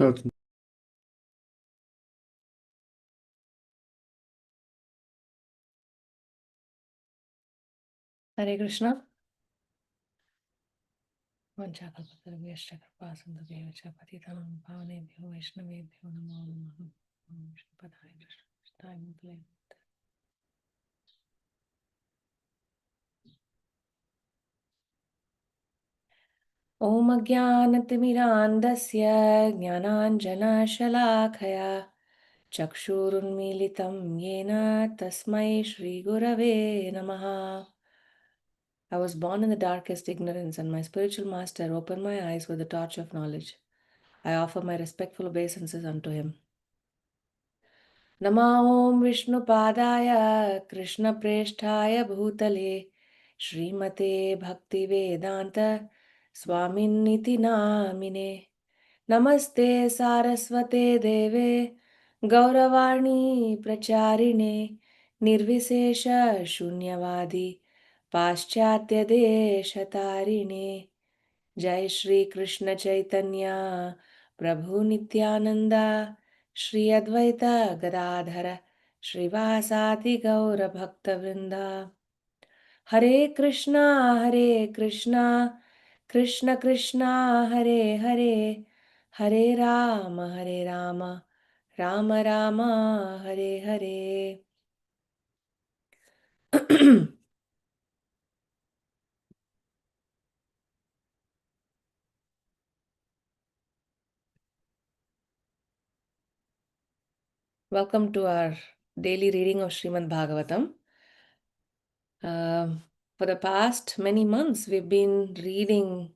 Okay. Hare Krishna. Vanchakapatarbhyascha kripasindhubhyascha patitanam pavanebhyo vaishnavebhyo namo namaha. Om Shripadaya Krishna Krishnaaya Bhutale. Om Ajnanatimirandasya Jnananjanashalakhaya Chakshurunmilitam Yena Tasmai Shri Gurave Namaha. I was born in the darkest ignorance, and my spiritual master opened my eyes with the torch of knowledge. I offer my respectful obeisances unto him. Nama Om Vishnupadaya Krishna Presthaya Bhutale Srimate Bhaktivedanta Swaminiti Namine Namaste Saraswate Deve Gauravani Pracharine Nirvisesha Shunyavadi Paschatya Deshatarine Jai Shri Krishna Chaitanya Prabhu Nityananda Shri Advaita Gadadhara Srivasati Gaura Bhaktavrinda Hare Krishna Krishna Krishna Hare Hare Hare Rama Rama Rama Hare Hare. Welcome to our daily reading of Srimad Bhagavatam. For the past many months, we've been reading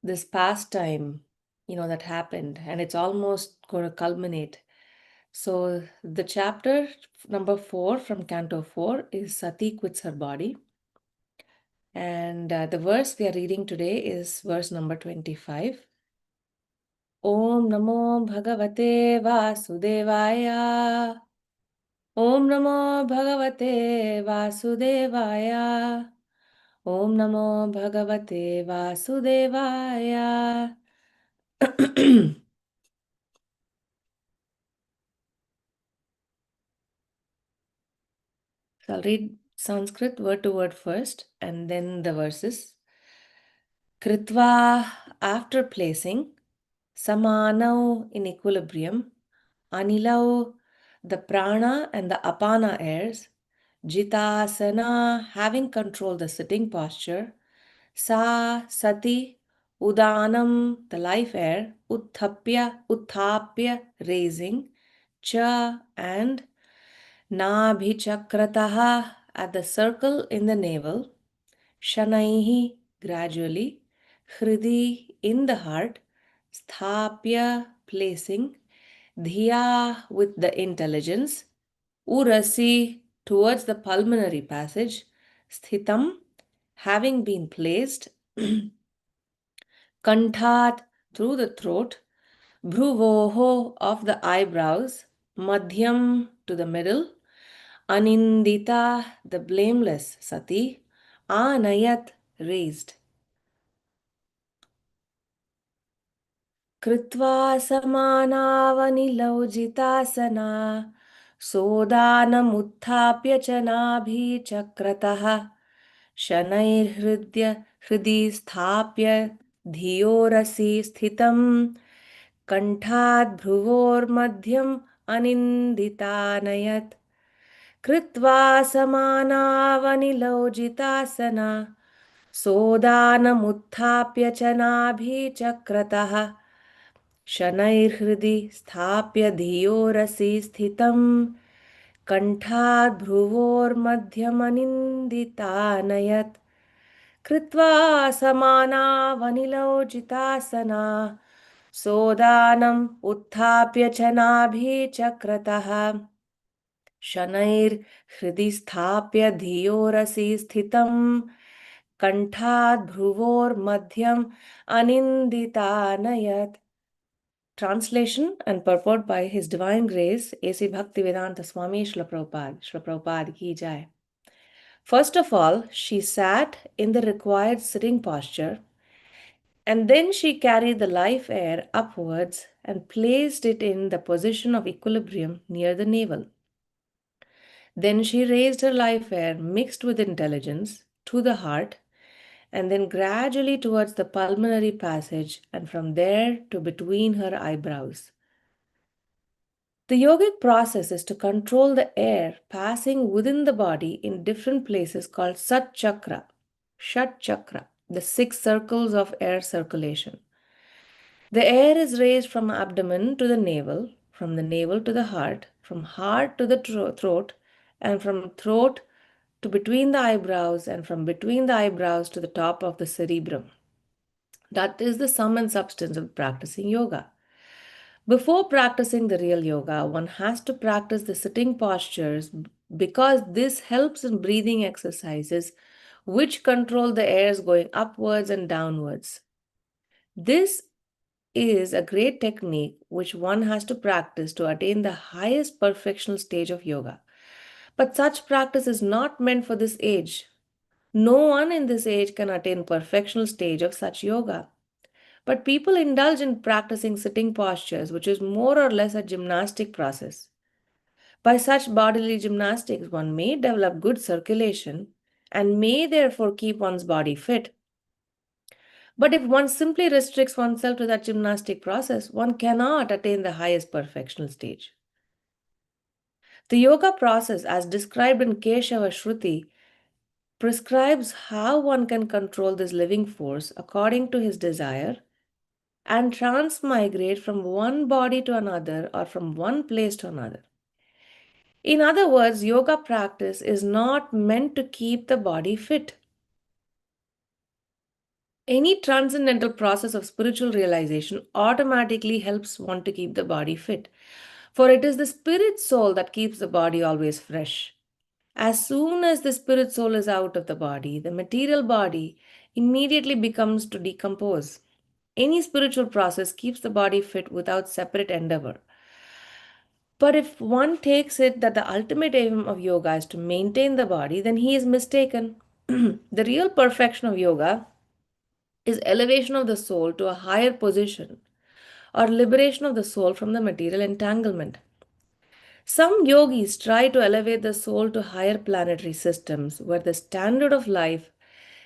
this pastime, that happened, and it's almost going to culminate. So, the chapter number 4 from Canto 4 is Sati quits her body. And the verse we are reading today is verse number 25. Om Namo Bhagavate Vasudevaya. Om Namo Bhagavate Vasudevaya. Om Namo Bhagavate Vasudevaya. So I'll read Sanskrit word to word first and then the verses. Kritva, after placing, Samanau in equilibrium, Anilau, the prana and the apana airs, Jitasana, having controlled the sitting posture, Sa Sati, Udanam, the life air, Uthapya, raising, Cha, and Nabhichakrataha, at the circle in the navel, Shanaihi, gradually, Hridi, in the heart, Sthapya, placing, Dhiya, with the intelligence, Urasi, towards the pulmonary passage, Sthitam, having been placed, Kanthat, through the throat, Bhruvoho, of the eyebrows, Madhyam, to the middle, Anindita, the blameless Sati, Anayat, raised. Kritva samanavanilaujjitasana sodanamutthapya च नाभिचक्रतः शनैर्हृदय हृदि स्थाप्य धियोरसि स्थितं कण्ठाद् भ्रुवोर्मध्यम् अनिन्दितानयत् कृत्वा समानावनिलौजितासना सोदानमुत्थाप्य च नाभिचक्रतः शनैर्हृदि स्थाप्य धियोरसि स्थितं कण्ठाद् भ्रुवोर्मध्यमनिन्दितानयत् कृत्वा समानावनिलौजितासना सोदानम् उत्थाप्य च नाभिचक्रतः शनैर्हृदि स्थाप्य धियोरसि स्थितं कण्ठाद् भ्रुवोर्मध्यम् अनिन्दितानयत्. Translation and purport by His Divine Grace, A.C. Bhaktivedanta Swami Srila Prabhupada Ki Jai. First of all, she sat in the required sitting posture And then she carried the life air upwards and placed it in the position of equilibrium near the navel. Then she raised her life air mixed with intelligence to the heart and then gradually towards the pulmonary passage and from there to between her eyebrows. The yogic process is to control the air passing within the body in different places called Sat Chakra, Shat Chakra, the six circles of air circulation. The air is raised from abdomen to the navel, from the navel to the heart, from heart to the throat, and from throat to between the eyebrows, and from between the eyebrows to the top of the cerebrum. That is the sum and substance of practicing yoga. Before practicing the real yoga, one has to practice the sitting postures because this helps in breathing exercises which control the airs going upwards and downwards. This is a great technique which one has to practice to attain the highest perfectional stage of yoga. But such practice is not meant for this age. No one in this age can attain perfectional stage of such yoga. But people indulge in practicing sitting postures, which is more or less a gymnastic process. By such bodily gymnastics, one may develop good circulation and may therefore keep one's body fit. But if one simply restricts oneself to that gymnastic process, one cannot attain the highest perfectional stage. The yoga process, as described in Keshava Shruti, prescribes how one can control this living force according to his desire and transmigrate from one body to another or from one place to another. In other words, yoga practice is not meant to keep the body fit. Any transcendental process of spiritual realization automatically helps one to keep the body fit, for it is the spirit soul that keeps the body always fresh. As soon as the spirit soul is out of the body, the material body immediately becomes to decompose. Any spiritual process keeps the body fit without separate endeavor. But if one takes it that the ultimate aim of yoga is to maintain the body, then he is mistaken. The real perfection of yoga is elevation of the soul to a higher position or liberation of the soul from the material entanglement. Some yogis try to elevate the soul to higher planetary systems where the standard of life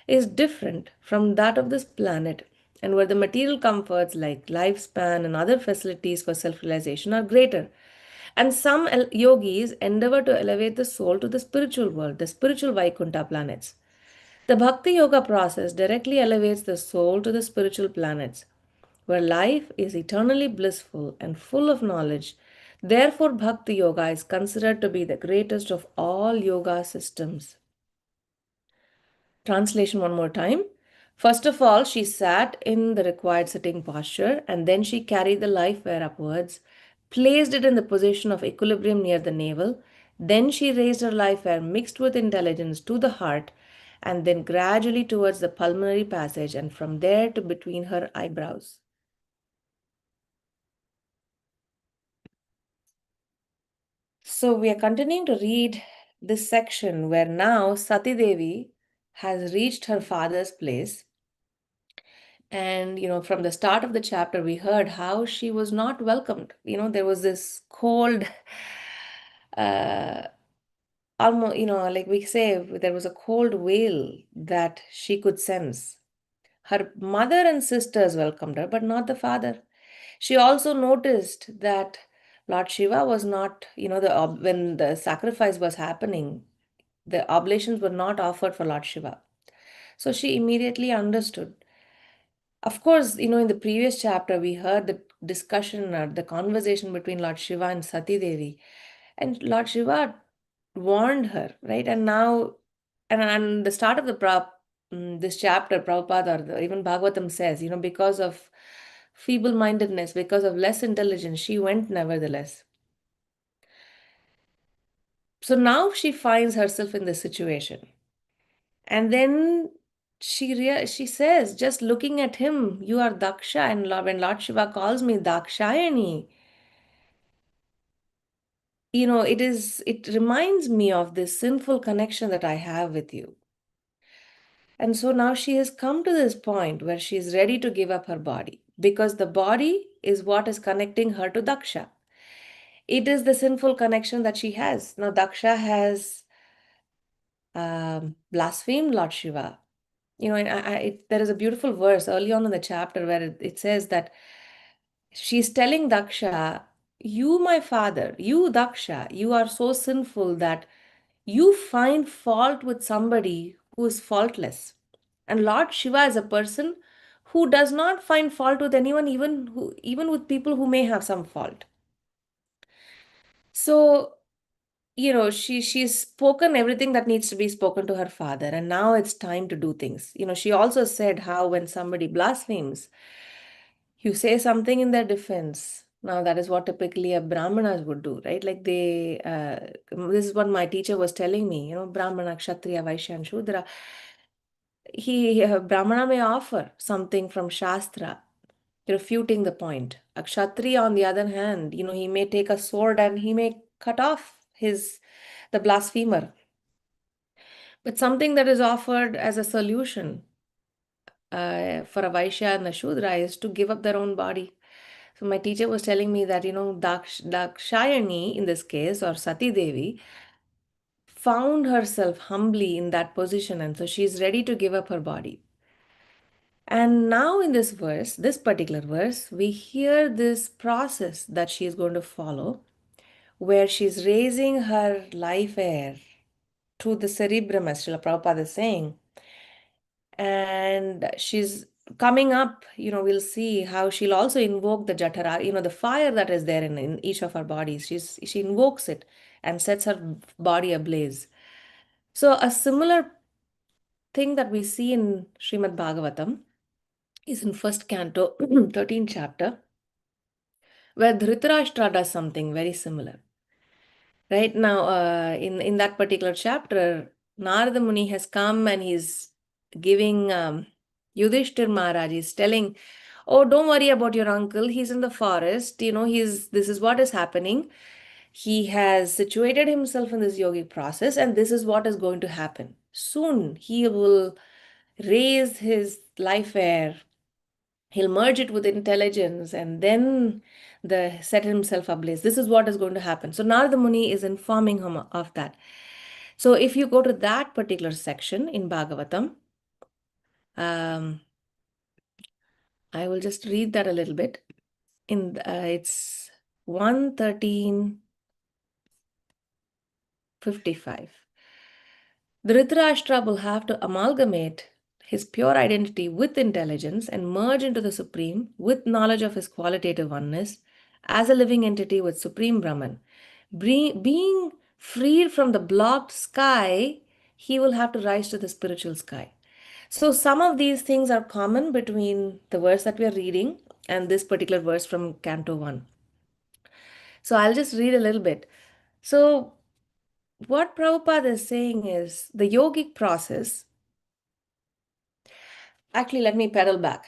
is different from that of this planet and where the material comforts like lifespan and other facilities for self realization are greater. And some yogis endeavor to elevate the soul to the spiritual world, the spiritual Vaikuntha planets. The Bhakti Yoga process directly elevates the soul to the spiritual planets, where life is eternally blissful and full of knowledge. Therefore, Bhakti Yoga is considered to be the greatest of all yoga systems. Translation one more time. First of all, she sat in the required sitting posture and then she carried the life air upwards, placed it in the position of equilibrium near the navel. Then she raised her life air mixed with intelligence to the heart and then gradually towards the pulmonary passage and from there to between her eyebrows. So we are continuing to read this section where now Sati Devi has reached her father's place. And, from the start of the chapter, we heard how she was not welcomed. There was this cold, uh, almost, like we say, there was a cold wail that she could sense. Her mother and sisters welcomed her, but not the father. She also noticed that Lord Shiva was not, when the sacrifice was happening, the oblations were not offered for Lord Shiva. So she immediately understood. Of course, in the previous chapter, we heard the discussion or the conversation between Lord Shiva and Sati Devi. And Lord Shiva warned her, right? And now, and the start of this chapter, Prabhupada or even Bhagavatam says, because of feeble mindedness, because of less intelligence, she went nevertheless. So now she finds herself in this situation. And then she says, just looking at him, you are Daksha. And when Lord Shiva calls me Dakshayani, it reminds me of this sinful connection that I have with you. And so now she has come to this point where she is ready to give up her body because the body is what is connecting her to Daksha. It is the sinful connection that she has. Now, Daksha has blasphemed Lord Shiva. There is a beautiful verse early on in the chapter where it says that she's telling Daksha, you, my father, you, Daksha, you are so sinful that you find fault with somebody who is faultless. And Lord Shiva is a person who does not find fault with anyone, even with people who may have some fault. So, she's spoken everything that needs to be spoken to her father, and now it's time to do things. She also said how when somebody blasphemes, you say something in their defense. Now that is what typically a brahmanas would do, right? Like this is what my teacher was telling me. Brahmana, Kshatriya, Vaishya, and Shudra. Brahmana may offer something from Shastra, refuting the point. A Kshatriya, on the other hand, he may take a sword and he may cut off the blasphemer. But something that is offered as a solution for a Vaishya and a Shudra is to give up their own body. So my teacher was telling me that, Dakshayani in this case, or Sati Devi, found herself humbly in that position, and so she's ready to give up her body. And now in this verse, this particular verse, we hear this process that she is going to follow, where she's raising her life air to the cerebrum, as Srila Prabhupada is saying. And she's coming up, we'll see how she'll also invoke the Jatara, the fire that is there in each of her bodies. She invokes it and sets her body ablaze. So a similar thing that we see in Srimad Bhagavatam is in first canto, 13th chapter, where Dhritarashtra does something very similar. Right now, in that particular chapter, Narada Muni has come and he's giving Yudhishthir Maharaj, he's telling, oh, don't worry about your uncle. He's in the forest. This is what is happening. He has situated himself in this yogic process, and this is what is going to happen. Soon he will raise his life air, he'll merge it with intelligence, and then set himself ablaze. This is what is going to happen. So Narada Muni is informing him of that. So if you go to that particular section in Bhagavatam, I will just read that a little bit. It's 113:55. Dhritarashtra will have to amalgamate his pure identity with intelligence and merge into the Supreme with knowledge of his qualitative oneness as a living entity with Supreme Brahman. Being freed from the blocked sky, he will have to rise to the spiritual sky. So some of these things are common between the verse that we are reading and this particular verse from Canto 1. So I'll just read a little bit. So what Prabhupada is saying is the yogic process. Actually, let me pedal back.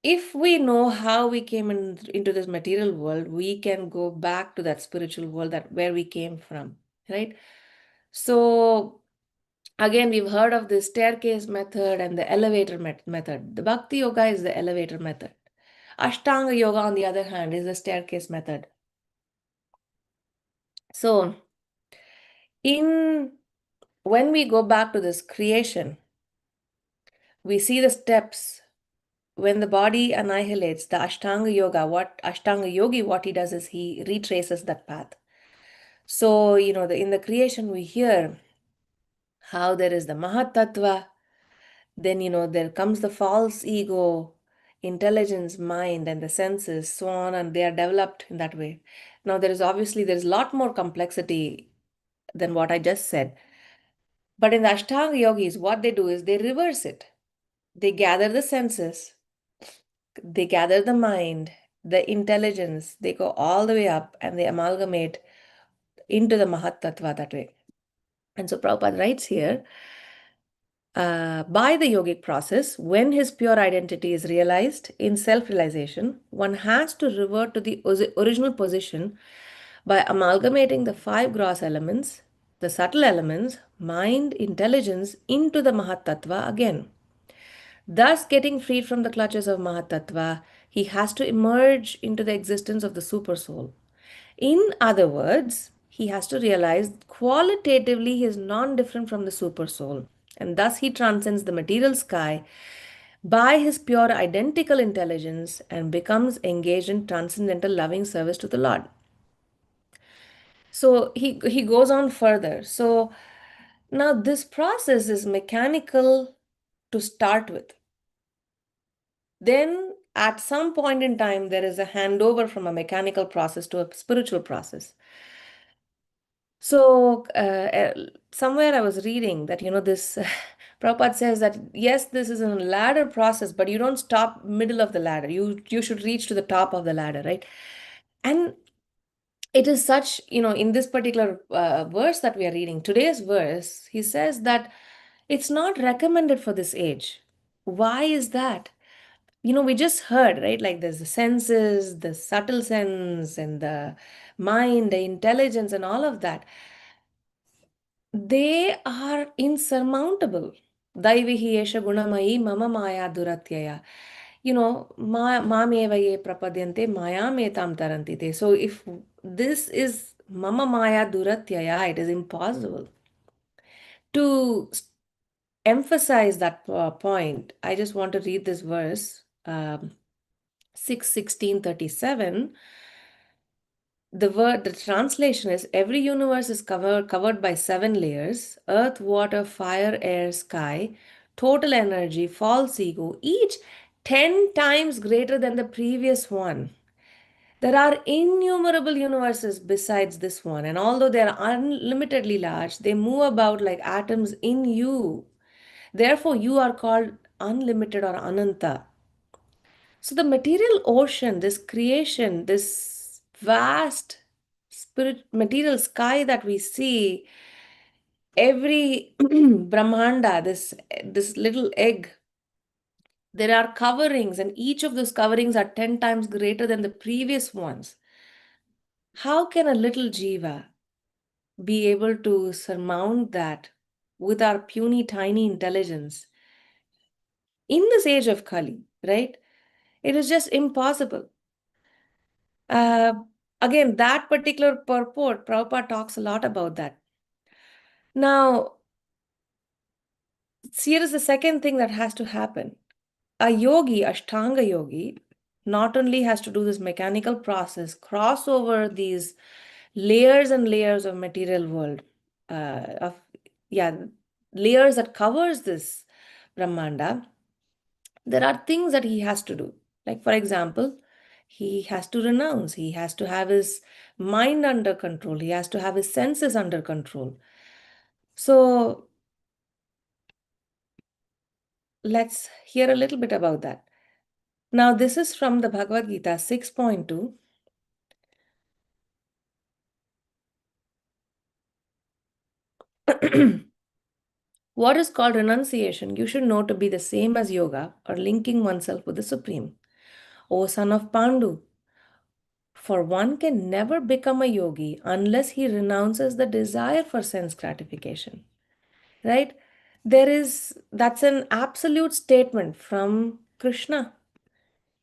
If we know how we came into this material world, we can go back to that spiritual world where we came from, right? So again, we've heard of the staircase method and the elevator method. The Bhakti Yoga is the elevator method. Ashtanga Yoga, on the other hand, is the staircase method. So when we go back to this creation, we see the steps. When the body annihilates, the Ashtanga Yoga, Ashtanga Yogi, what he does is he retraces that path. So, in the creation, we hear how there is the Mahat Tattva, then, there comes the false ego, intelligence, mind, and the senses, so on, and they are developed in that way. Now, there's a lot more complexity than what I just said. But in the Ashtanga Yogis, what they do is they reverse it. They gather the senses, they gather the mind, the intelligence, they go all the way up and they amalgamate into the Mahat Tattva that way. And so Prabhupada writes here, by the yogic process, when his pure identity is realized in self-realization, one has to revert to the original position by amalgamating the 5 gross elements the subtle elements, mind, intelligence, into the Mahatattva again. Thus, getting freed from the clutches of Mahatattva, he has to emerge into the existence of the Supersoul. In other words, he has to realize qualitatively he is non different from the Supersoul, and thus he transcends the material sky by his pure identical intelligence and becomes engaged in transcendental loving service to the Lord. So he goes on further. So now this process is mechanical to start with. Then at some point in time, there is a handover from a mechanical process to a spiritual process. So somewhere I was reading that, this Prabhupada says that yes, this is a ladder process, but you don't stop middle of the ladder. You should reach to the top of the ladder, right? And it is such, in this particular verse that we are reading, today's verse, he says that it's not recommended for this age. Why is that? We just heard, right? Like there's the senses, the subtle sense, and the mind, the intelligence, and all of that. They are insurmountable. Daivihi esha gunamayi mama maya duratyaya. Mameva ye prapadyante maya metam tarantite. So if this is mama maya duratyaya, it is impossible. To emphasize that point, I just want to read this verse, 6:16:37. The translation is every universe is covered by seven layers: earth, water, fire, air, sky, total energy, false ego, each 10 times greater than the previous one. There are innumerable universes besides this one, and although they are unlimitedly large, they move about like atoms in you. Therefore, you are called unlimited or ananta. So, the material ocean, this creation, this vast spirit material sky that we see, every brahmanda, this little egg, there are coverings, and each of those coverings are 10 times greater than the previous ones. How can a little jiva be able to surmount that with our puny, tiny intelligence in this age of Kali, right? It is just impossible. Uh, Again, that particular purport, Prabhupada talks a lot about that. Now, here is the second thing that has to happen. A yogi, Ashtanga yogi, not only has to do this mechanical process, cross over these layers and layers of material world, of yeah, layers that covers this Brahmanda, there are things that he has to do. Like, for example, he has to renounce, he has to have his mind under control, he has to have his senses under control. So, let's hear a little bit about that. Now, this is from the Bhagavad Gita 6.2. What is called renunciation, you should know to be the same as yoga or linking oneself with the Supreme. O son of Pandu, for one can never become a yogi unless he renounces the desire for sense gratification. Right? That's an absolute statement from Krishna.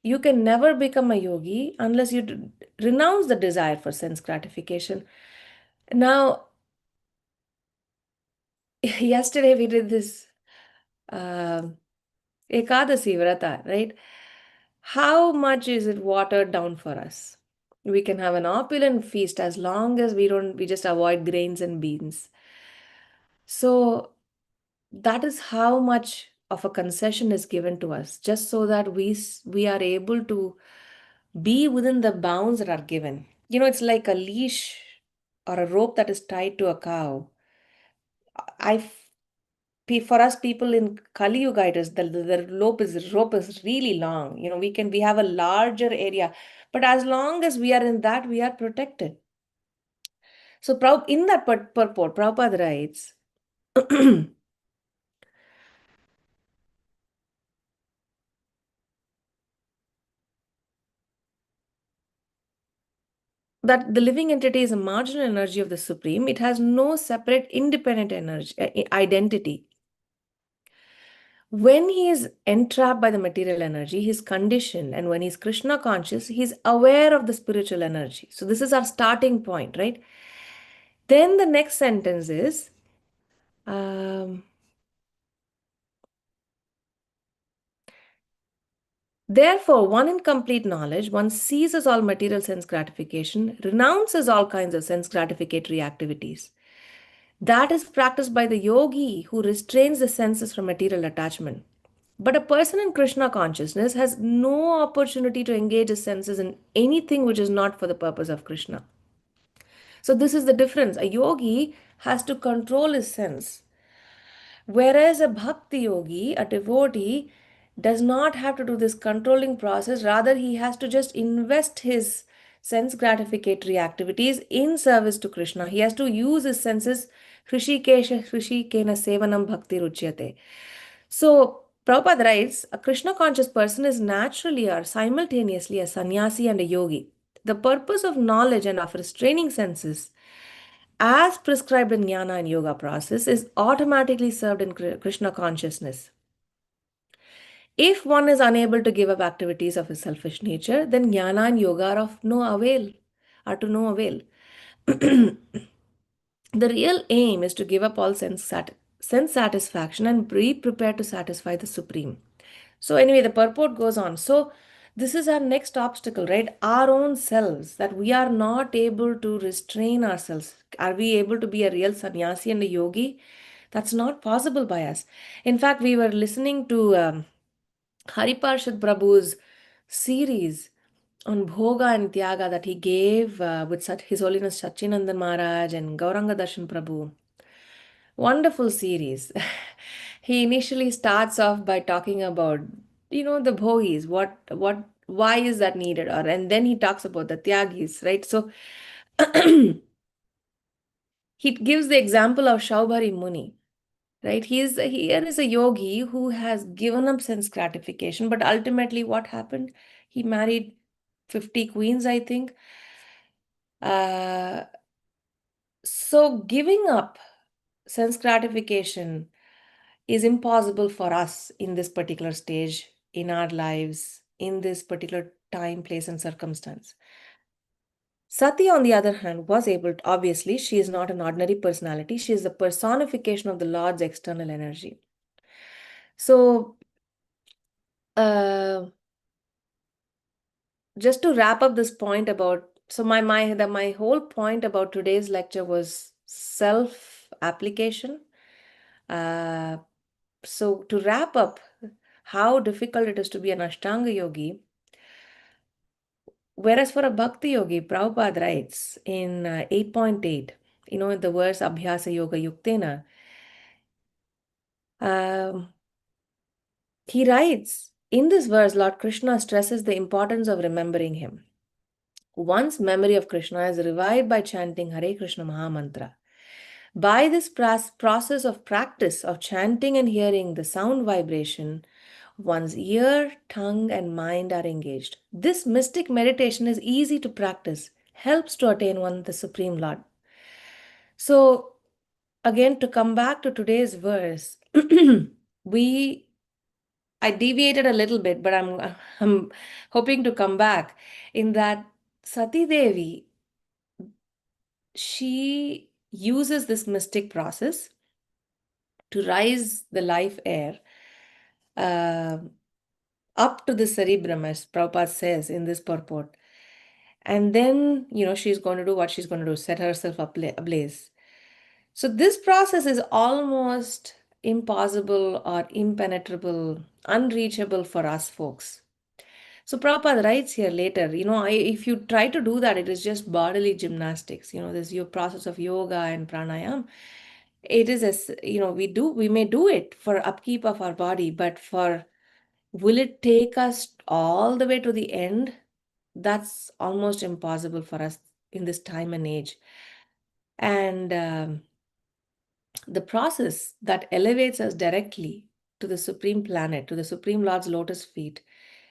You can never become a yogi unless you renounce the desire for sense gratification. Now, yesterday we did this Ekadasi Vrata, right? How much is it watered down for us? We can have an opulent feast as long as we just avoid grains and beans. So that is how much of a concession is given to us, just so that we are able to be within the bounds that are given. It's like a leash or a rope that is tied to a cow. I for us people in Kali Yuga, the rope is really long. We have a larger area, but as long as we are in that, we are protected. So in that purport, Prabhupada writes, that the living entity is a marginal energy of the Supreme. It has no separate independent energy, identity. When he is entrapped by the material energy, he's conditioned. And when he's Krishna conscious, he's aware of the spiritual energy. So this is our starting point, right? Then the next sentence is, um, therefore, one in complete knowledge, one ceases all material sense gratification, renounces all kinds of sense gratificatory activities. That is practiced by the yogi who restrains the senses from material attachment. But a person in Krishna consciousness has no opportunity to engage his senses in anything which is not for the purpose of Krishna. So, this is the difference. A yogi has to control his sense. Whereas a bhakti yogi, a devotee, does not have to do this controlling process. Rather, he has to just invest his sense gratificatory activities in service to Krishna. He has to use his senses. Hrishikesha Hrishikena Sevanam Bhakti Ruchyate. So, Prabhupada writes, a Krishna conscious person is naturally or simultaneously a sannyasi and a yogi. The purpose of knowledge and of restraining senses as prescribed in jnana and yoga process is automatically served in Krishna consciousness. If one is unable to give up activities of his selfish nature, then jnana and yoga are of no avail, are to no avail. The real aim is to give up all sense satisfaction and be prepared to satisfy the Supreme. So, anyway, the purport goes on. So, this is our next obstacle, right? Our own selves, that we are not able to restrain ourselves. Are we able to be a real sannyasi and a yogi? That's not possible by us. In fact, we were listening to Hariparshad Prabhu's series on Bhoga and Tyaga that he gave with His Holiness Sachinandan Maharaj and Gauranga Darshan Prabhu. Wonderful series. He initially starts off by talking about, the bhogis, why is that needed? And then he talks about the tyagis, right? So he gives the example of Shaubhari Muni, right? Here is a yogi who has given up sense gratification, but ultimately what happened? He married 50 queens, I think. Uh, so giving up sense gratification is impossible for us in this particular stage in our lives, in this particular time, place, and circumstance. Sati, on the other hand, was able to, obviously, she is not an ordinary personality. She is the personification of the Lord's external energy. So, uh, just to wrap up this point about, so my whole point about today's lecture was self application. So to wrap up how difficult it is to be an Ashtanga yogi, whereas for a Bhakti yogi, Prabhupada writes in 8.8, the verse Abhyasa Yoga Yuktena, um, he writes, in this verse, Lord Krishna stresses the importance of remembering him. One's memory of Krishna is revived by chanting Hare Krishna Mahamantra. By this process of practice of chanting and hearing the sound vibration, one's ear, tongue, and mind are engaged. This mystic meditation is easy to practice, helps to attain the Supreme Lord. So, again, to come back to today's verse, I deviated a little bit, but I'm hoping to come back in that Sati Devi, she uses this mystic process to rise the life air uh, up to the cerebrum, as Prabhupada says in this purport. And then, she's going to do what she's going to do, set herself ablaze. So this process is almost impossible or impenetrable, unreachable for us folks. So Prabhupada writes here later, if you try to do that, it is just bodily gymnastics. There's your process of yoga and pranayam. It is we may do it for upkeep of our body, but will it take us all the way to the end? That's almost impossible for us in this time and age. And the process that elevates us directly to the Supreme Planet, to the Supreme Lord's lotus feet,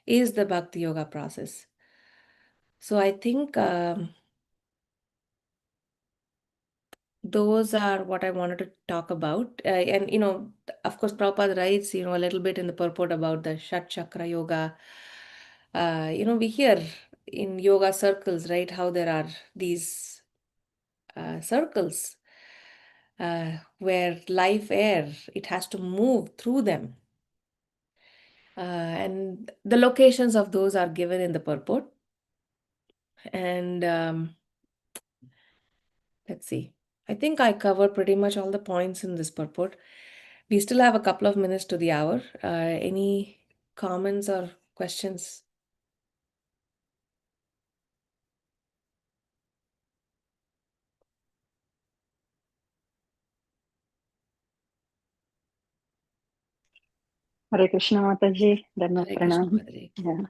is the Bhakti Yoga process. So I think those are what I wanted to talk about. And, of course, Prabhupada writes, a little bit in the purport about the Shat Chakra Yoga. We hear in yoga circles, right, how there are these circles where life air, it has to move through them. And the locations of those are given in the purport. And let's see. I think I covered pretty much all the points in this purport. We still have a couple of minutes to the hour. Any comments or questions? Hare Krishna Mataji, Dharma Hare Krishna, Pranam. Padre. Yeah,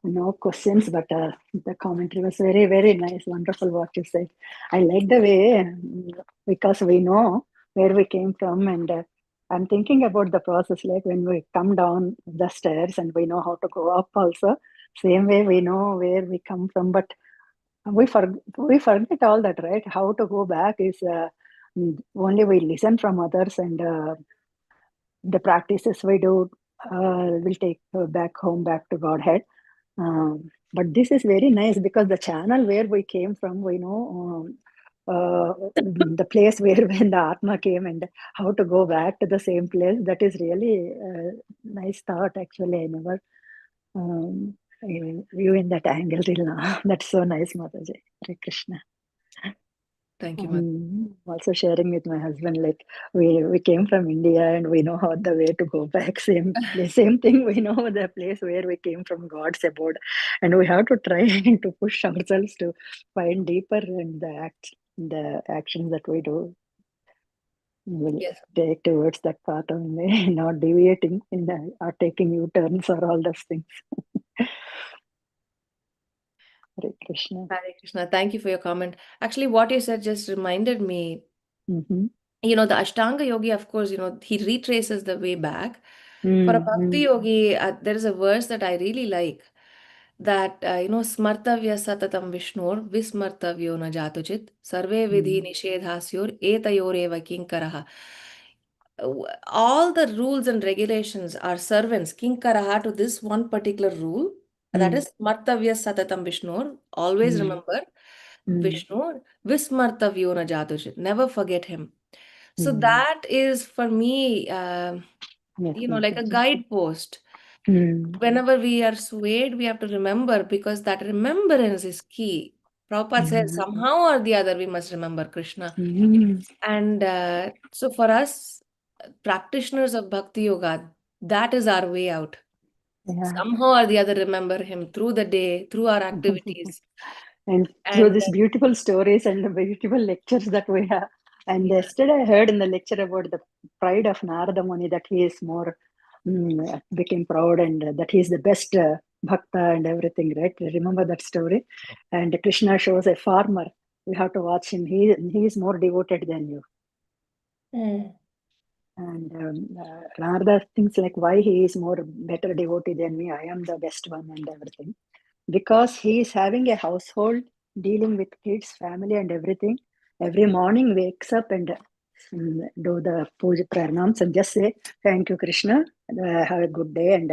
no questions, but the commentary was very, very nice. Wonderful what you said. I like the way, because we know where we came from, and I'm thinking about the process, like when we come down the stairs and we know how to go up also. Same way we know where we come from, but we forget all that, right? How to go back is only we listen from others, and the practices we do will take back home, back to Godhead. But this is very nice because the channel where we came from, we know the place where when the Atma came and how to go back to the same place. That is really nice thought. Actually, I never view in that angle till now. That's so nice, Mataji. Hare Krishna. Thank you, Mother. Also sharing with my husband, like we came from India and we know how the way to go back. Same thing. We know the place where we came from, God's abode, and we have to try to push ourselves to find deeper in the actions that we do will Yes. take towards that path only, not deviating or taking U-turns or all those things. Hare Krishna. Hare Krishna. Thank you for your comment. Actually, what you said just reminded me, Mm-hmm. the Ashtanga Yogi, of course, he retraces the way back. For a Bhakti Mm-hmm. Yogi, there is a verse that I really like that, Smartavya Satatam Vishnur, Vismartavyo na Jatuchit, Sarve Vidhi Nishedhasyor, Etayoreva Kinkaraha. All the rules and regulations are servants, Kinkaraha, to this one particular rule. That is Smartavya Satatam Vishnur. Always remember Vishnu, Vismartavyo na Jatuchit. Never forget him. So that is for me, Yes, like a Mataji. guidepost. Mm. Whenever we are swayed, we have to remember because that remembrance is key. Prabhupada says Mm. somehow or the other we must remember Krishna. Mm. And so for us, practitioners of Bhakti Yoga, that is our way out. Yeah. Somehow or the other, remember him through the day, through our activities. And through And these beautiful stories and the beautiful lectures that we have. And yeah. yesterday I heard in the lecture about the pride of Narada Muni, that he is more became proud, and that he is the best bhakta and everything, right? Remember that story? And Krishna shows a farmer. We have to watch him. He is more devoted than you. Mm. And Narada thinks like, why he is more better devotee than me? I am the best one and everything. Because he is having a household, dealing with kids, family, and everything. Every morning wakes up and do the puja pranams and just say, thank you, Krishna. Have a good day, and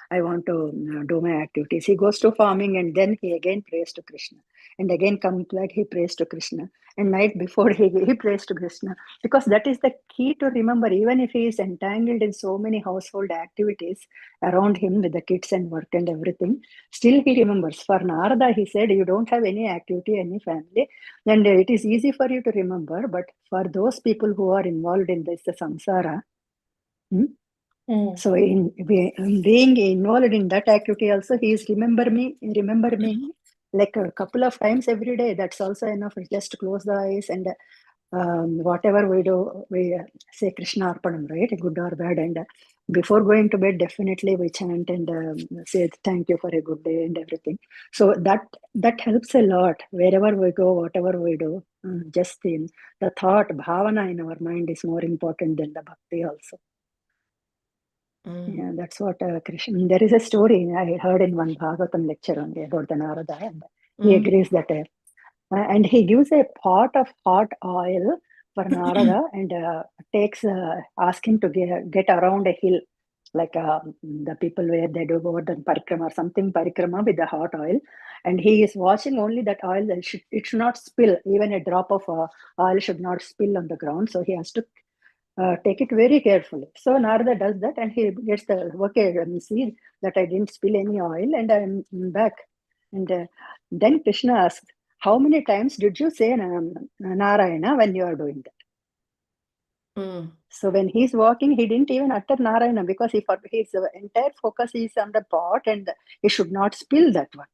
I want to do my activities. He goes to farming and then he again prays to Krishna. And again comes back, he prays to Krishna. And night before he prays to Krishna. Because that is the key to remember, even if he is entangled in so many household activities around him with the kids and work and everything, still he remembers. For Narada, he said, you don't have any activity, any family, and it is easy for you to remember. But for those people who are involved in this, the samsara, Mm. so in being involved in that activity also, he is remember me like a couple of times every day. That's also enough. Just close the eyes and whatever we do, we say Krishna Arpanam, right? Good or bad. And before going to bed, definitely we chant and say thank you for a good day and everything. So that helps a lot wherever we go, whatever we do. Just the thought, bhavana in our mind is more important than the bhakti also. Mm. Yeah, that's what Krishna. There is a story I heard in one Bhagavatam lecture only about the Narada, and he Mm. agrees that, and he gives a pot of hot oil for Narada and ask him to get around a hill, like the people where they do Govardhan Parikrama or something Parikrama with the hot oil. And he is watching only that oil, it should not spill, even a drop of oil should not spill on the ground. So he has to take it very carefully. So Narada does that and he gets the, okay, see that I didn't spill any oil and I'm back. And then Krishna asks, how many times did you say Narayana when you are doing that? Mm. So when he's walking, he didn't even utter Narayana because his entire focus is on the pot and he should not spill that one.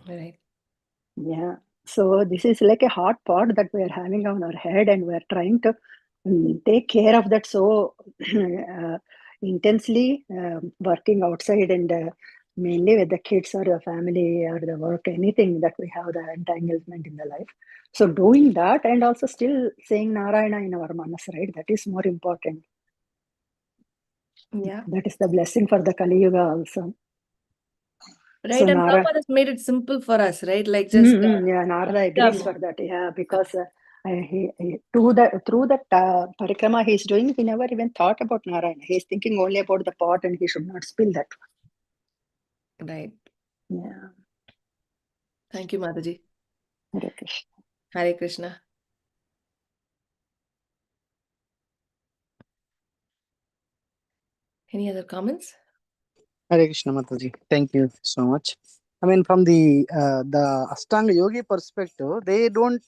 Right. Yeah. So this is like a hot pot that we are having on our head and we are trying to take care of that so intensely, working outside and mainly with the kids or the family or the work, anything that we have the entanglement in the life. So doing that and also still saying Narayana in our manas, right? That is more important. Yeah. That is the blessing for the Kali Yuga also. Right. So And Nara, Prabhupada has made it simple for us, right? Like just yeah, Narada agrees Ram. for that. Yeah, because through that parikrama he's doing, he never even thought about Narayana. He's thinking only about the pot, and he should not spill that. Right. Yeah, Thank you, Mataji. Hare Krishna. Hare Krishna. Any other comments? Hare Krishna Mataji. Thank you so much. I mean, from the Ashtanga Yogi perspective, they don't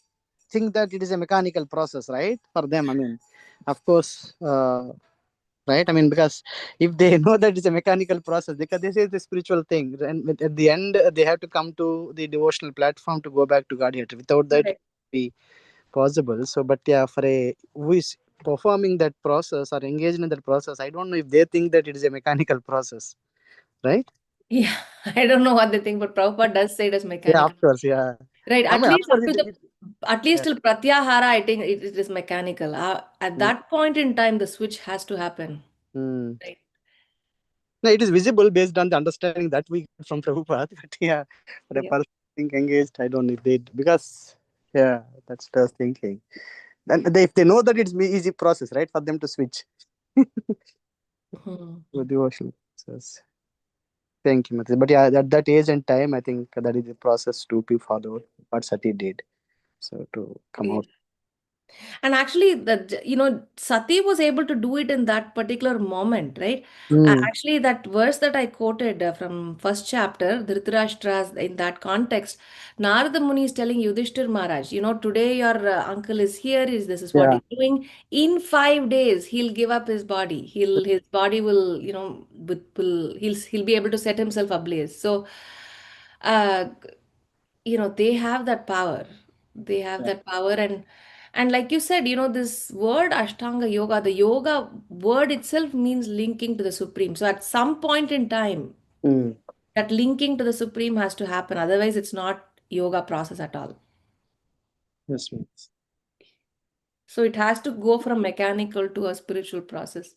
think that it is a mechanical process, right? For them, I mean, of course, right? I mean, because if they know that it's a mechanical process, because this is the spiritual thing, and at the end, they have to come to the devotional platform to go back to Godhead. Without that, it Right. won't be possible. So, but yeah, for a who is performing that process or engaged in that process, I don't know if they think that it is a mechanical process, right? Yeah, I don't know what they think, but Prabhupada does say it as Yeah, mechanical. of course, yeah. Right. I At mean, of least course, up to the at least yeah. till Pratyahara, I think it is mechanical. At Mm, that point in time, the switch has to happen. mm. Right. No, it is visible based on the understanding that we get from Prabhupada. But yeah, for a Yeah. person engaged, I don't know if they, because yeah, that's the thinking. Then if they know that it's easy process, right, for them to switch Hmm. to devotional process. Thank you, Matthew. But yeah, at that age and time, I think that is the process to be followed. What Sati did, so to come Yeah. out. And actually, Sati was able to do it in that particular moment, right? Mm, Actually, that verse that I quoted from first chapter, Dhritarashtra's, in that context, Narada Muni is telling Yudhishthir Maharaj, today your uncle is here, this is what yeah. he's doing. In 5 days, he'll give up his body. His body will, he'll be able to set himself ablaze. So, uh, they have that power. They have Yeah. that power, and like you said, this word Ashtanga Yoga, the yoga word itself means linking to the Supreme. So at some point in time, Mm, that linking to the Supreme has to happen. Otherwise, it's not yoga process at all. yes, miss. So it has to go from mechanical to a spiritual process.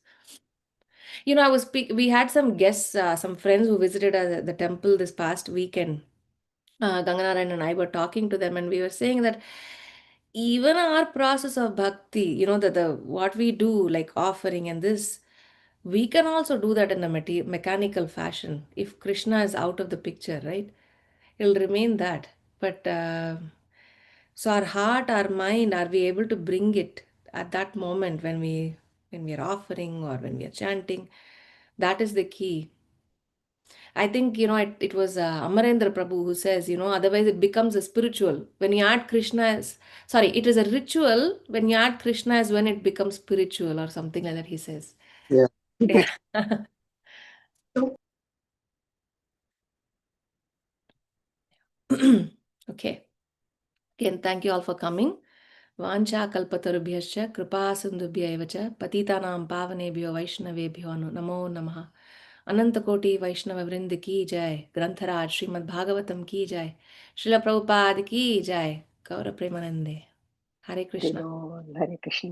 We had some guests, some friends who visited the temple this past weekend. Ganganarayan and I were talking to them, and we were saying that even our process of bhakti, the what we do, like offering and this, we can also do that in a mechanical fashion. If Krishna is out of the picture, right? It'll remain that. But so our heart, our mind, are we able to bring it at that moment when we are offering or when we are chanting? That is the key. I think, it was Amarendra Prabhu who says, otherwise it becomes a spiritual. When you add Krishna as, sorry, it is a ritual. When you add Krishna as when it becomes spiritual or something like that, he says. Yeah. Yeah. Okay. Again, thank you all for coming. Vancha kalpatarubhyascha kripa sindhubhya eva cha patitanam pavanebhyo vaishnavebhyo namo namaha. अनंत कोटि वैष्णव वृंद की जय ग्रंथराज श्रीमद् भागवतम की जय श्रील प्रभुपाद की जय गौर प्रेमानंदे हरे Krishna Hare Krishna.